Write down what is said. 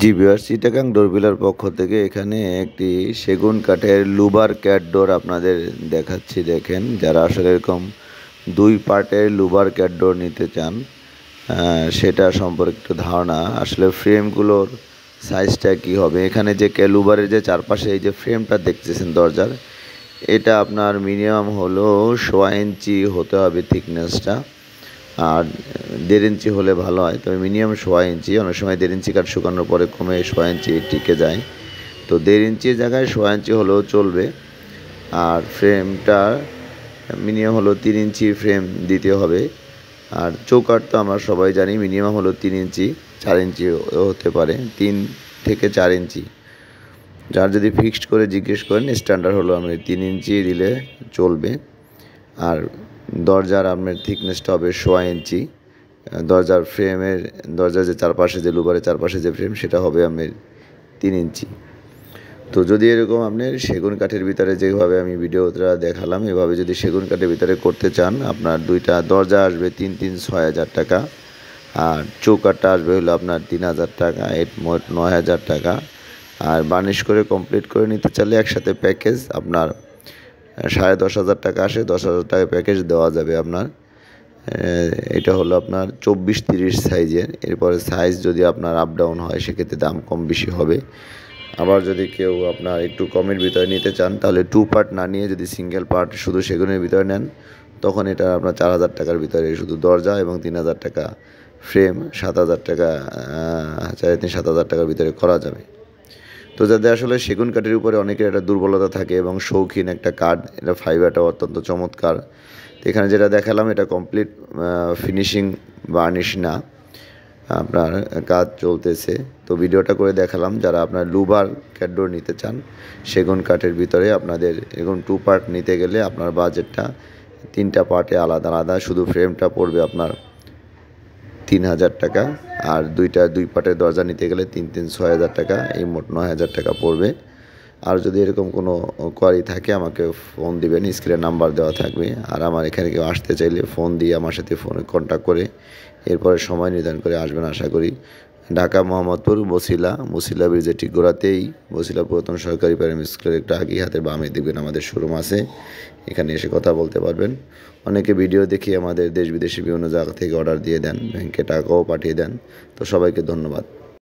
জি viewers, Chittagong ডোরবিলার পক্ষ থেকে এখানে একটি সেগুন কাঠের লুবার ক্যাট ডোর আপনাদের দেখাচ্ছি। দেখেন, যারা আসলে এরকম 2 পার্টের লুবার ক্যাট ডোর নিতে চান সেটা সম্পর্কে একটু ধারণা। আসলে ফ্রেমগুলোর সাইজটা কী হবে, এখানে যে লুবারের যে চারপাশে এই যে ফ্রেমটা দেখতেছেন দরজার, এটা আপনার মিনিমাম হলো 1.25 ইঞ্চি হতে হবে থিকনেসটা, আর 1.5 ইঞ্চি হলে ভালো হয়। তবে মিনিমাম 1.25 ইঞ্চি, অনেক সময় 1.5 ইঞ্চি কাঠ শুকানোর পরে কমে 1.25 ইঞ্চি টিকে যায়। তো 1.5 ইঞ্চির জায়গায় 1.25 ইঞ্চি হলেও চলবে। আর ফ্রেমটা মিনিমাম হলো 3 ইঞ্চি ফ্রেম দিতে হবে। আর চৌকাঠ তো আমরা সবাই জানি মিনিমাম হলো 3 ইঞ্চি, 4 ইঞ্চি হতে পারে, 3 থেকে 4 ইঞ্চি। যার যদি ফিক্সড করে জিজ্ঞেস করেন, স্ট্যান্ডার্ড হলো আমরা 3 ইঞ্চি দিলে চলবে। আর দরজার আপনার থিকনেসটা হবে 1.25 ইঞ্চি। দরজার যে চারপাশে যে লুবারের চারপাশে যে ফ্রেম, সেটা হবে আপনার 3 ইঞ্চি। তো যদি এরকম আপনার সেগুন কাঠের ভিতরে যেভাবে আমি ভিডিওটা দেখালাম, এভাবে যদি সেগুন কাঠের ভিতরে করতে চান, আপনার 2টা দরজা আসবে 6,000 টাকা, আর চৌকাঠটা আসবে হলো আপনার 3,000 টাকা, মোট 9,000 টাকা। আর বার্নিশ করে কমপ্লিট করে নিতে চাইলে একসাথে প্যাকেজ আপনার 10,500 টাকা আসে। 10,000 টাকা প্যাকেজ দেওয়া যাবে আপনার। এটা হলো আপনার 24-30 সাইজের। এরপরে সাইজ যদি আপনার আপ ডাউন হয়, সেক্ষেত্রে দাম কম বেশি হবে। আবার যদি কেউ আপনার একটু কমের ভিতরে নিতে চান, তাহলে 2 পার্ট না নিয়ে যদি সিঙ্গেল পার্ট শুধু সেগুনের ভিতরে নেন, তখন এটা আপনার 4,000 টাকার ভিতরে শুধু দরজা এবং 3,000 টাকা ফ্রেম, 7,000 টাকা 7,500 টাকার ভিতরে করা যাবে। তো যাদের আসলে সেগুন কাঠের উপরে অনেকের একটা দুর্বলতা থাকে এবং শৌখিন একটা কাঠ, এটা ফাইবারটা অত্যন্ত চমৎকার। তো এখানে যেটা দেখালাম, এটা কমপ্লিট ফিনিশিং বার্নিশ না, আপনার কাজ চলতেছে। তো ভিডিওটা করে দেখালাম, যারা আপনার লুবার ক্যাটডোর নিতে চান সেগুন কাঠের ভিতরে, আপনাদের এরকম 2 পার্ট নিতে গেলে আপনার বাজেটটা 3টা পার্টে আলাদা আলাদা। শুধু ফ্রেমটা পড়বে আপনার 3,000 টাকা, আর 2 পার্টের দরজা নিতে গেলে 6,000 টাকা, এই মোট 9,000 টাকা পড়বে। আর যদি এরকম কোনো কোয়ারি থাকে, আমাকে ফোন দিবেন, স্ক্রিনে নাম্বার দেওয়া থাকবে। আর আমার এখানে কেউ আসতে চাইলে ফোন দিয়ে আমার সাথে ফোনে কন্ট্যাক্ট করে এরপরে সময় নির্ধারণ করে আসবেন আশা করি। ঢাকা মোহাম্মদপুর বছিলা ব্রিজের ঠিক গোড়াতেই বছিলা পুরাতন সরকারি প্রাইমারি স্কুলের একটু আগেই হাতের বামে দেখবেন আমাদের শোরুম আছে। এখানে এসে কথা বলতে পারবেন। অনেকে ভিডিও দেখে আমাদের দেশ বিদেশে বিভিন্ন জায়গা থেকে অর্ডার দিয়ে দেন, ব্যাংকে টাকাও পাঠিয়ে দেন। তো সবাইকে ধন্যবাদ।